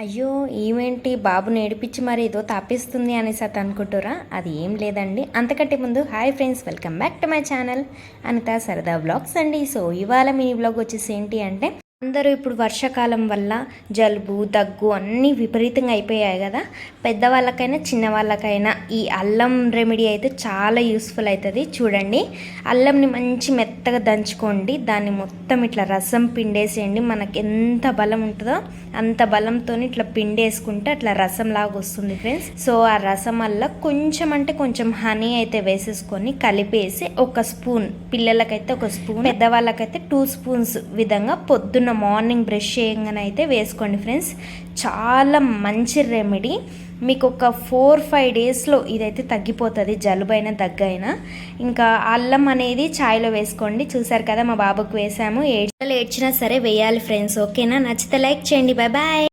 అయ్యో! ఈమేంటి బాబుని ఏడిపించి మరి ఏదో తాపిస్తుంది అనేసి అనుకుంటుర్రా? అది ఏం లేదండి. అంతకంటే ముందు hi friends, welcome back to my channel Anitha సరదా వ్లాగ్స్ అండి. సో ఇవాళ మినీ వ్లాగ్ వచ్చేసి ఏంటి అంటే, అందరూ ఇప్పుడు వర్షాకాలం వల్ల జలుబు దగ్గు అన్నీ విపరీతంగా అయిపోయాయి కదా. పెద్దవాళ్ళకైనా చిన్నవాళ్ళకైనా ఈ అల్లం రెమెడీ అయితే చాలా యూస్ఫుల్ అవుతుంది. చూడండి, అల్లంని మంచి మెత్తగా దంచుకోండి, దాన్ని మొత్తం ఇట్లా రసం పిండేసేయండి. మనకి ఎంత బలం ఉంటుందో అంత బలంతో ఇట్లా పిండేసుకుంటే అట్లా రసం లాగా వస్తుంది ఫ్రెండ్స్. సో ఆ రసం వల్ల కొంచెం అంటే కొంచెం హనీ అయితే వేసేసుకొని కలిపేసి ఒక స్పూన్, పిల్లలకైతే ఒక స్పూన్, పెద్దవాళ్ళకైతే 2 స్పూన్స్ విధంగా పొద్దున్న మార్నింగ్ బ్రష్ చేయగానే అయితే వేసుకోండి ఫ్రెండ్స్. చాలా మంచి రెమెడీ. మీకు ఒక 4-5 డేస్లో ఇదైతే తగ్గిపోతుంది, జలుబైనా దగ్గైనా. ఇంకా అల్లం అనేది ఛాయ్లో వేసుకోండి. చూసారు కదా, మా బాబుకు వేసాము. ఏడ్చినా సరే వేయాలి ఫ్రెండ్స్. ఓకేనా? నచ్చితే లైక్ చేయండి. Bye bye.